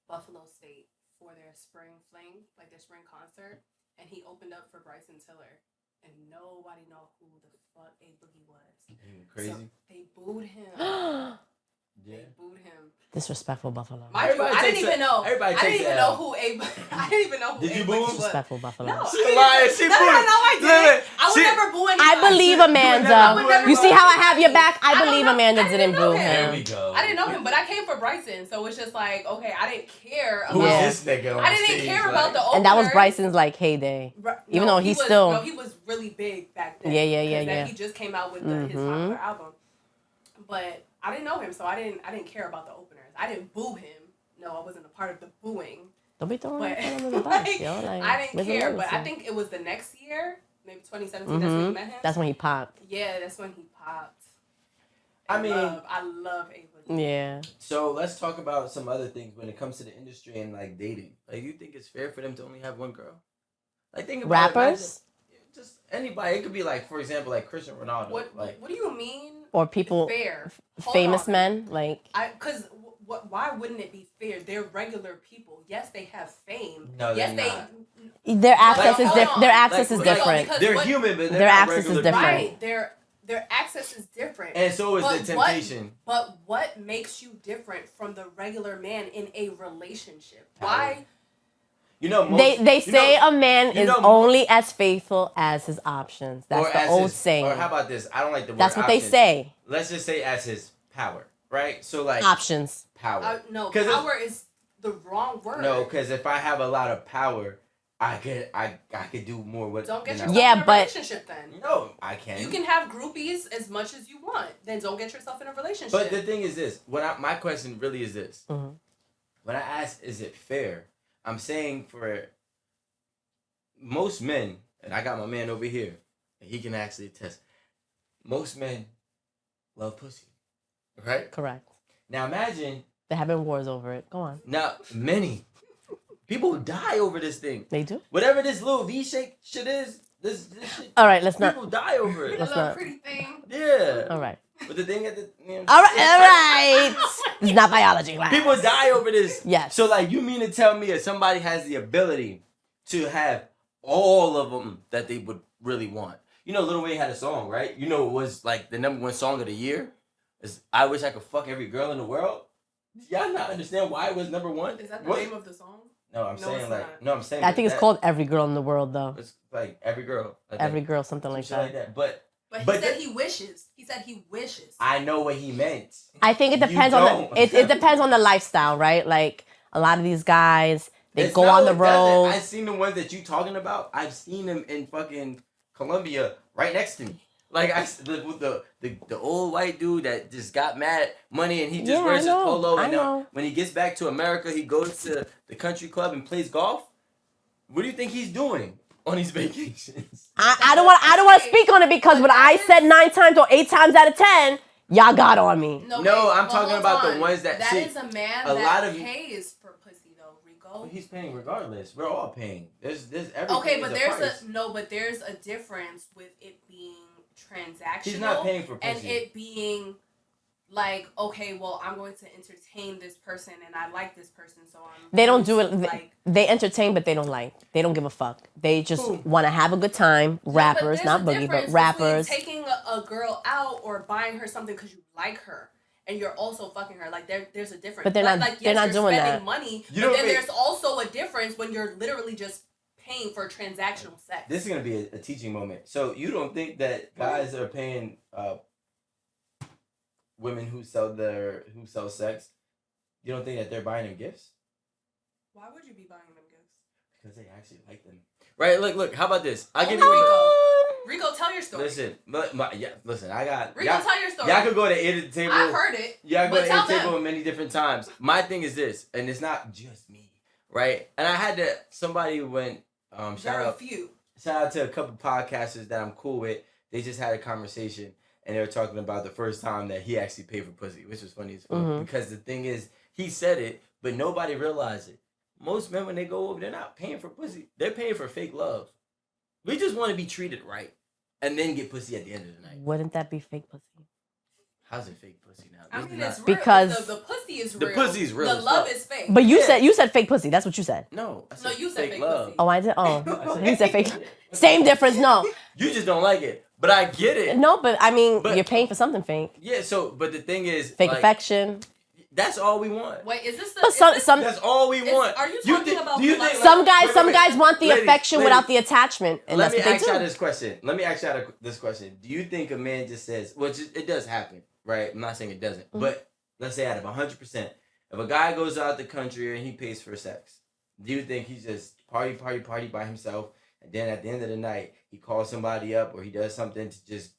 Buffalo State for their spring fling, like their spring concert. And he opened up for Bryson Tiller. And nobody know who the fuck A Boogie was. Crazy. So they booed him. Yeah. They booed him. Disrespectful Buffalo. I didn't even know. Everybody I didn't takes even it know out. who A. I didn't even know who Did A you Boogie boo him? was. Disrespectful Buffalo. No, She lying. She no, I didn't. I would never boo anybody. I believe Amanda. You see how I have your back? I believe Amanda didn't boo him. There we go. I didn't know him, but I came for Bryson, so it's just like, okay, I didn't care about. Who is this nigga? I didn't even care about the opener. And that was Bryson's like heyday. Even though he was really big back then. Yeah. He just came out with his popular album, but I didn't know him, so I didn't care about the openers. I didn't boo him. No, I wasn't a part of the booing. Don't be throwing But him under the bus, yo. I didn't care, but I think it was the next year, maybe 2017. That's when you met him. That's when he popped. Yeah, that's when he popped. I love A Boogie. Yeah. So let's talk about some other things when it comes to the industry and like dating. Like, you think it's fair for them to only have one girl? Like, think about rappers. Just anybody. It could be like, for example, like Cristiano Ronaldo. What do you mean? Or people, fair? famous men, like. Because why wouldn't it be fair? They're regular people. Yes, they have fame. No, yes, they're not. Their access is different. Their access is different. They're human, but their access is different. Right. Their access is different. And so is the temptation. But what makes you different from the regular man in a relationship? Why? You know, they say a man is only as faithful as his options. That's the old saying. Or how about this? I don't like the word That's what options. they say. Let's just say as his power, right? So like options. Power. No, power is the wrong word. No, because if I have a lot of power, I could do more with. Don't get yourself in a relationship then. No, I can't. You can have groupies as much as you want. Then don't get yourself in a relationship. But the thing is this. My question really is this. When I ask, is it fair? I'm saying for most men, and I got my man over here, and he can actually attest. Most men love pussy, right? Correct. Now imagine. They're having wars over it. Go on. Now, many people die over this thing. They do? Whatever this little V-shaped shit is, this shit. All right, let's not. People die over it. Let's not. Pretty thing. Yeah. All right. But the thing at the. All right. It's not biology class. People die over this. Yes. So, like, you mean to tell me if somebody has the ability to have all of them that they would really want? You know, Lil Wayne had a song, right? You know, it was like the #1 song of the year. It's I Wish I Could Fuck Every Girl in the World. Y'all not understand why it was #1? Is that the name of the song? No, I'm saying like no, I'm saying. I think it's called Every Girl in the World though. It's like every girl. Every girl, something like that. But he said he wishes. He said he wishes. I know what he meant. I think it depends on the it depends on the lifestyle, right? Like a lot of these guys, they go on the road. I've seen the ones that you talking about. I've seen them in fucking Colombia right next to me. Like the old white dude that just got mad money and he just wears his polo and when he gets back to America he goes to the country club and plays golf. What do you think he's doing on these vacations? I don't want to speak on it because what I said 9 times or 8 times out of 10, y'all got on me. No, I'm talking about the ones that is a man that pays for pussy though, Rico. Well, he's paying regardless. We're all paying. There's everything. Okay, but there's there's a difference with it being transactional. He's not paying for pussy. And it being like, okay, well, I'm going to entertain this person and I like this person, so They don't do it. They entertain, but they don't like. They don't give a fuck. They just want to have a good time. Rappers, not boogie, but rappers. Taking a girl out or buying her something because you like her. And you're also fucking her. Like there's a difference. But they're not. Like, they're not doing that. Money, but then there's also a difference when you're literally just paying for transactional sex. This is gonna be a teaching moment. So you don't think that guys are paying women who sell sex? You don't think that they're buying them gifts? Why would you be buying them gifts? Because they actually like them. Right? Look. How about this? I'll give you Rico. Rico, tell your story. Listen, listen. I got Rico. Tell your story. Y'all could go to the end of the table. I've heard it. Y'all go to the end of the table many different times. My thing is this, and it's not just me, right? And I had to. Somebody went. Shout out to a couple podcasters that I'm cool with. They just had a conversation, and they were talking about the first time that he actually paid for pussy, which was funny as fuck. Because the thing is, he said it, but nobody realized it. Most men, when they go over, they're not paying for pussy. They're paying for fake love. We just want to be treated right and then get pussy at the end of the night. Wouldn't that be fake pussy? How's it fake pussy now? I mean, it's real. Because the pussy is real. The pussy is real. The love is fake. But you said fake pussy. That's what you said. No, I said you said fake love. Pussy. Oh, I did. Oh, he said fake. Same difference. No. You just don't like it, but I get it. No, but I mean, you're paying for something fake. Yeah. So, but the thing is, fake affection. That's all we want. Wait, is this the? That's all we want. Are you talking about? Do you think, some guys want the affection without the attachment, and let me ask y'all this question. Do you think a man just says, which it does happen, right? I'm not saying it doesn't, but let's say out of 100%, if a guy goes out the country and he pays for sex, do you think he's just party by himself, and then at the end of the night he calls somebody up or he does something to just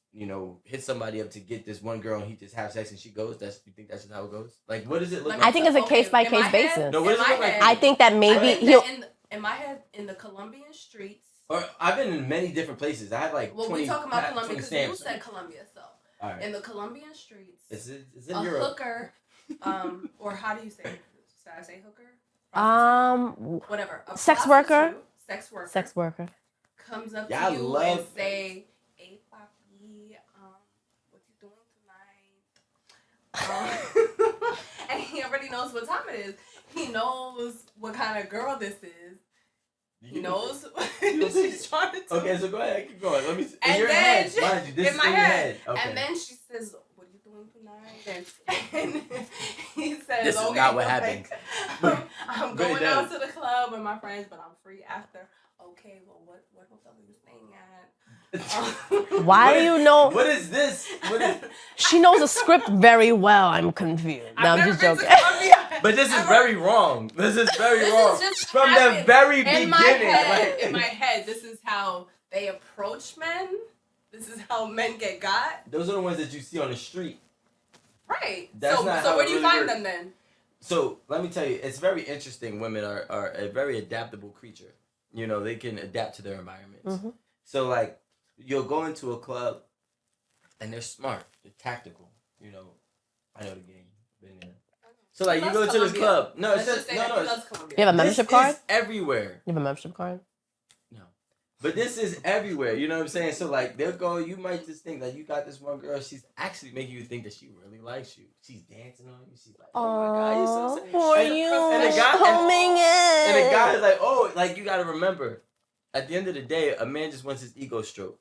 hit somebody up to get this one girl and he just have sex and she goes? You think that's just how it goes? Like, what does it look like? I think it's a case by case basis. No, what does it look like? I think that maybe in my head, in the Colombian streets. Or I've been in many different places. I have like 20. Well, we talking about Colombia because you said Colombia, so. All right. In the Colombian streets, it's in Europe. Hooker, or how do you say it? Should I say hooker? Whatever. Sex worker. Sex worker. Comes up to you and say, "Hey, papi, what you doing tonight?" And he already knows what time it is. He knows what kind of girl this is. He knows what she's trying to do. Okay, so go ahead, keep going. Let me see. In your head, mind you, this in my head. Okay. And then she says, "What are you doing tonight?" And he says, "This is not what happened. I'm going out to the club with my friends, but I'm free after." Okay, well, what hotel are you staying at? Why do you know? What is this? She knows the script very well. I'm confused. No, I'm just joking. But this is very wrong. This is very wrong. From the very beginning. In my head, this is how they approach men. This is how men get got. Those are the ones that you see on the street. Right. So where do you find them then? So let me tell you, it's very interesting. Women are a very adaptable creature. They can adapt to their environments. So like, you'll go into a club, and they're smart, they're tactical. I know the game. Been there. So like, you go to this club. No, it's just no. You have a membership card? It's everywhere. You have a membership card? No, but this is everywhere. You know what I'm saying? So like, they'll go. You might just think that you got this one girl. She's actually making you think that she really likes you. She's dancing on you. She's like, "Oh my God, you're so sexy." For you, and the guy coming in. And the guy is like, "Oh, like you got to remember." At the end of the day, a man just wants his ego stroked.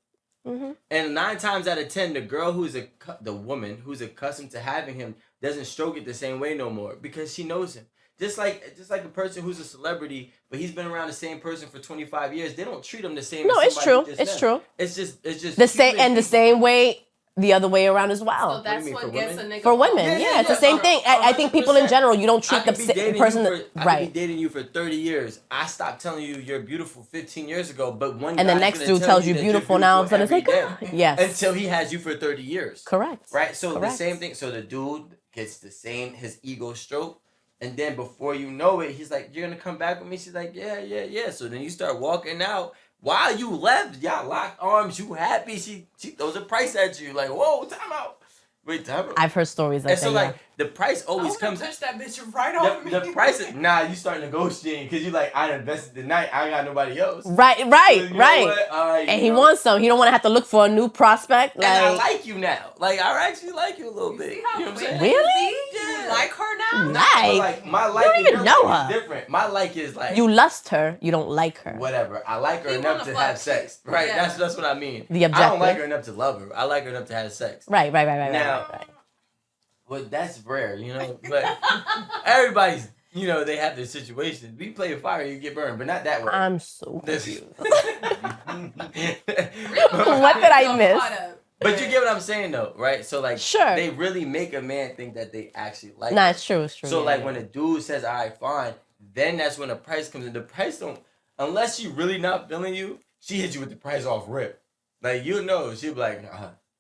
And 9 times out of 10, the woman who's accustomed to having him doesn't stroke it the same way no more because she knows him. Just like a person who's a celebrity, but he's been around the same person for 25 years. They don't treat him the same. No, it's true. It's true. It's just the same and the same way. the other way around as So well. that's mean, what for gets women? a nigga For women, off. yeah, it's the same thing. I think people in general, you don't treat the person I could be right. dating you for 30 years. I stopped telling you you're beautiful 15 years ago, but one And the guy's next gonna dude tell tells you that beautiful you're now, all of a sudden every it's like, day. ah, yes. Until he has you for 30 years. Correct. Right? So the Correct. same thing. So the dude gets the same, his ego stroke. And then before you know it, he's like, you're going to come back with me? She's like, yeah. So then you start walking out. While you left, y'all locked arms, you happy. She throws a price at you. Like, whoa, time out. Wait, time out. I've heard stories like And so, that. like, the price always comes. Touch that bitch right off me. The price is, you start negotiating because you like, I invested the night, I ain't got nobody else. Right. So you know Right. what? And he wants some. He don't want to have to look for a new prospect. Like, And I like you now. Like, I actually like you a little bit. See You how know what I'm saying? quick Really? You like her now? like, Like, my you like don't and even your know like her. is different. My like is like, You lust her. You don't like her. whatever. I like her He enough wanna to fuck have you. sex. Right? Yeah. That's what I mean. The I don't objective. like her enough to love her. I like her enough to have sex. Right. Now, well, that's rare, you know. But everybody's, you know, they have their situations. We play with fire, you get burned, but not that way. I'm so This- confused. What did I miss? But you get what I'm saying, though, right? So, like, Sure. they really make a man think that they actually like Nah, her. it's true. It's true. So, yeah, like, yeah. when a dude says, all right, fine, then that's when the price comes in. The price don't, unless she really not feeling you, she hits you with the price off rip. Like, you know, she'll be like,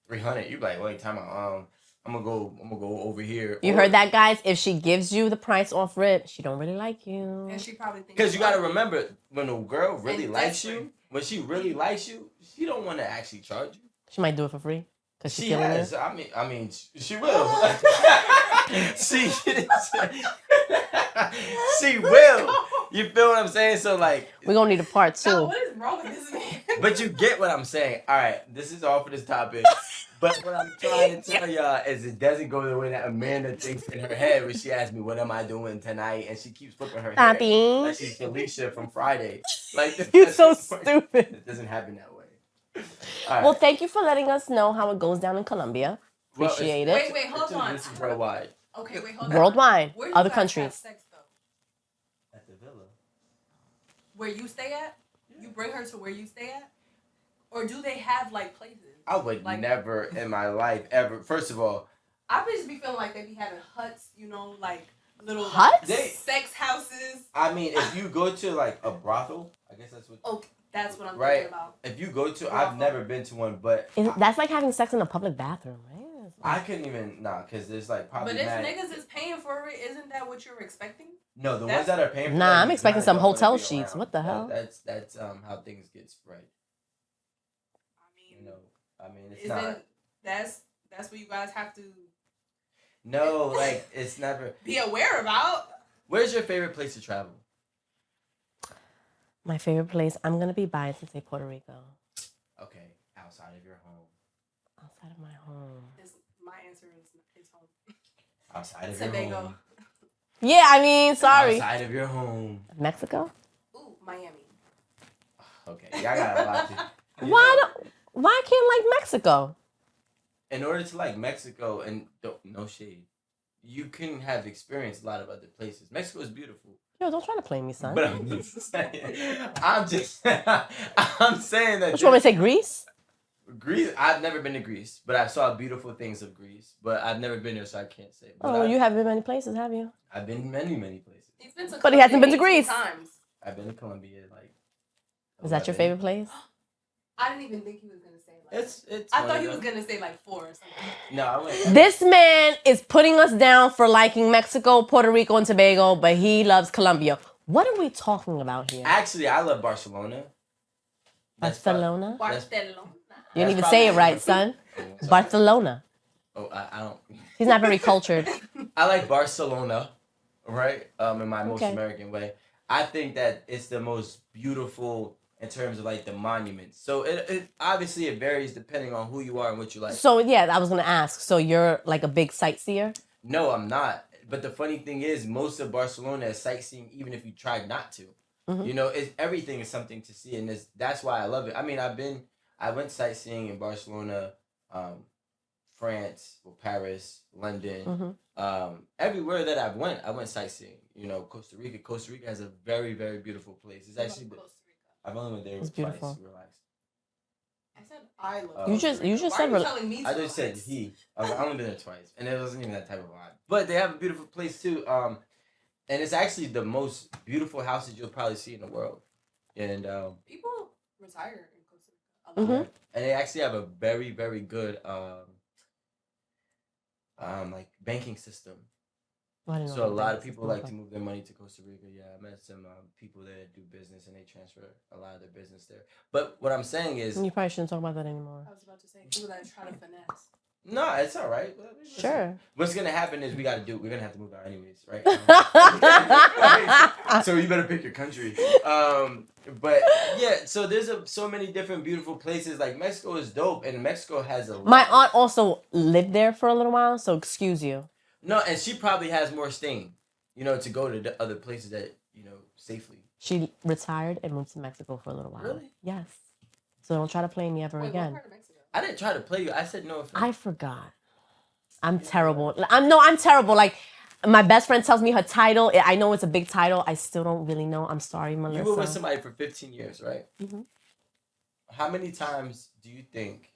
300. You be like, wait, time out. I'm gonna go over here. You heard that, guys? If she gives you the price off rip, she don't really like you. And she probably thinks Because you gotta remember, when a girl really And likes desperate. you, when she really likes you, she don't want to actually charge you. She might do it for free because she's She feeling has. it. I mean, she will. she will. You feel what I'm saying? So like, We're gonna need a part God, two. what is wrong with this man? but you get what I'm saying. All right, this is all for this topic. But what I'm trying to tell y'all is it doesn't go the way that Amanda thinks in her head when she asks me, what am I doing tonight? And she keeps flipping her hair Papi. like she's Felicia from Friday. Like, You're so it stupid. doesn't happen that way. All right. Well, thank you for letting us know how it goes down in Colombia. Well, Appreciate it's- it. Wait, hold on. This is worldwide. Okay, wait, hold on. Worldwide, Where you other guys countries. have sex though? At the villa. Where you stay at? You bring her to where you stay at? Or do they have like places? I would Like- never in my life ever. First of all, I just be feeling like they be having huts, you know, like little Huts? They- sex houses. I mean, if you go to like a brothel, I guess that's what. Okay, that's what I'm Right. thinking about. If you go to, I've never been to one, but That's like having sex in a public bathroom, right? I couldn't even because there's like probably. But if mad- niggas is paying for it, isn't that what you're expecting? No, the That's- ones that are paying for Nah, that, I'm you expecting kinda some don't wanna hotel be sheets. around. What the hell? That's how things get spread. I You mean, know, I mean it's isn't not. that's what you guys have to No, like it's never. be aware about? Where's your favorite place to travel? My favorite place, I'm gonna be biased and say Puerto Rico. Okay, outside of your home. Outside of my home. My answer is home. Outside of your Tobago. home. Yeah, I mean, sorry. Outside of your home. Mexico? Ooh, Miami. Okay, y'all got a lot to. you Why know, don't? Why can't I like Mexico? In order to like Mexico and no shade, you can have experienced a lot of other places. Mexico is beautiful, Yo, don't try to play me, son. but I'm just saying. I'm saying that. What you want me to say, Greece? Greece. I've never been to Greece, but I saw beautiful things of Greece. But I've never been there, so I can't say. But Oh, you haven't been many places, have you? I've been many places. He's been to But he hasn't been to Colombia Greece. 18 times. I've been to Colombia like. Is that your 11. favorite place? I didn't even think he was gonna say like. It's. I one thought of he was them. gonna say like 4 or something. No, I went. This man is putting us down for liking Mexico, Puerto Rico, and Tobago, but he loves Colombia. What are we talking about here? Actually, I love Barcelona. That's Barcelona? Barcelona. You didn't even that's say it probably- right, son. Sorry. Barcelona. Oh, I don't. He's not very cultured. I like Barcelona, right? In my most Okay. American way. I think that it's the most beautiful in terms of like the monuments. So it obviously it varies depending on who you are and what you like. So, yeah, I was going to ask. So, you're like a big sightseer? No, I'm not. But the funny thing is, most of Barcelona is sightseeing, even if you tried not to. Mhm. You know, everything is something to see, and that's why I love it. I mean, I went sightseeing in Barcelona, France, Paris, London, Mhm. everywhere that I went sightseeing. You know, Costa Rica. Costa Rica has a very, very beautiful place. It's actually Costa Rica. I've only went there It's twice. beautiful. Relax. I said I love. You just Why said are you telling me? I to just lie? said he. I've only been there twice, and it wasn't even that type of vibe. But they have a beautiful place too. And it's actually the most beautiful houses you'll probably see in the world. And People retire in Costa Rica a lot. Mhm. and they actually have a very very good like banking system. I didn't know So a that lot was of people system, like but- to move their money to Costa Rica. Yeah, I met some people that do business and they transfer a lot of their business there. But what I'm saying is, You probably shouldn't talk about that anymore. I was about to say people that try to finesse. no, it's all right. Well, listen, Sure. What's gonna happen is we're gonna have to move out anyways, right? So you better pick your country. But yeah, so there's so many different beautiful places. Like Mexico is dope, and Mexico has a My lot. aunt also lived there for a little while, so excuse you. No, and she probably has more stain, to go to the other places that safely. She retired and moved to Mexico for a little while. Really? Yes. So don't try to play me ever Wait, again. what part of Mexico? I didn't try to play you. I said no offense. I forgot. I'm terrible. I'm terrible. Like my best friend tells me her title. I know it's a big title. I still don't really know. I'm sorry, Melissa. You were with somebody for 15 years, right? Mhm. How many times do you think,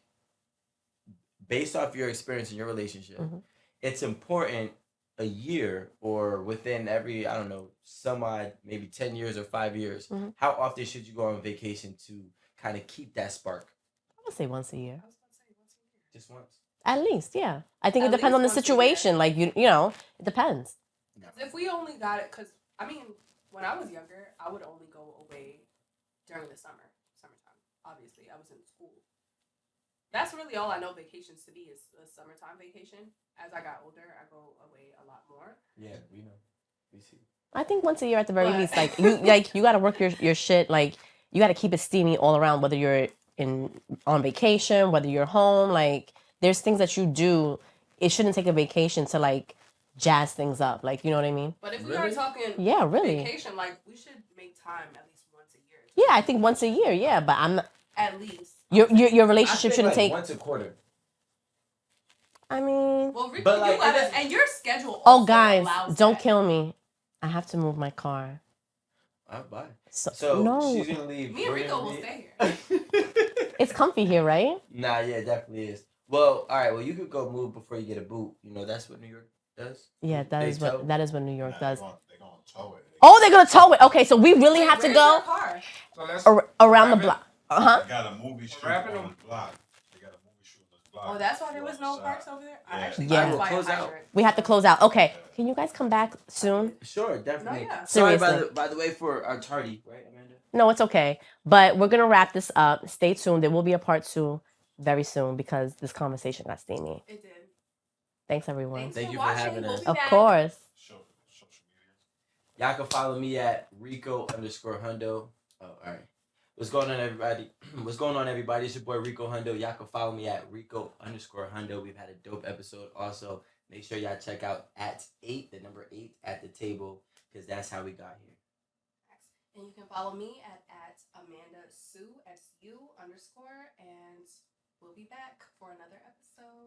based off your experience in your relationship, Mhm. it's important a year or within every, I don't know, some odd, maybe 10 years or 5 years, Mhm. how often should you go on vacation to kind of keep that spark? I would say once a year. I was about to say once a year. Just once? At least, yeah. I think At it depends on the least once a situation. Like it depends. If we only got it, because I mean, when I was younger, I would only go away during the summertime. Obviously, I was in school. That's really all I know vacations to be is a summertime vacation. As I got older, I go away a lot more. Yeah, we know. We see. I think once a year at the very But- least. Like you got to work your shit. Like you got to keep it steamy all around. Whether you're on vacation, whether you're home. Like there's things that you do. It shouldn't take a vacation to like jazz things up. Like you know what I mean? But if we Really? are talking Yeah, really. vacation, like we should make time at least once a year. Yeah, I think once a year. Yeah, but I'm not, At least. your I relationship think shouldn't like take. once a quarter. I mean, Well, Rico, But, like, you gotta, it is- and your schedule. oh Also guys, allows don't that. kill me. I have to move my car. Bye. So, So no, she's gonna leave. Me and we're Rico gonna will be- stay here. it's comfy here, right? Nah, yeah, it definitely is. Well, all right. Well, you could go move before you get a boot. That's what New York does. Yeah, They tow? that is what New York does. They're gonna tow it. Oh, they're gonna tow it. Okay, so we really have to Where's go your car? So let's around the wrap it. block. Huh? They got a movie shoot Wrapping on them. the block. They got a movie shoot on this block. Oh, that's why there was no Side. parks over there. I Yeah. actually Yeah. that's why Close I out. hydrant. We have to close out. Okay, can you guys come back soon? Sure, definitely. No, yeah. Sorry Seriously. by the way for our tardy, right, Amanda? No, it's okay. But we're gonna wrap this up. Stay tuned. There will be a part 2 very soon because this conversation got steamy. It did. Thanks everyone. Thanks Thank for you for watching. having We'll us. be Of back. course. Social media. Y'all can follow me at Rico_Hundo. Oh, all right. What's going on, everybody? What's going on, everybody? It's your boy Rico Hundo. Y'all can follow me at Rico_Hundo. We've had a dope episode. Also, make sure y'all check out at 8, the number 8 at the table, because that's how we got here. And you can follow me at Amanda Sue SU_, and we'll be back for another episode.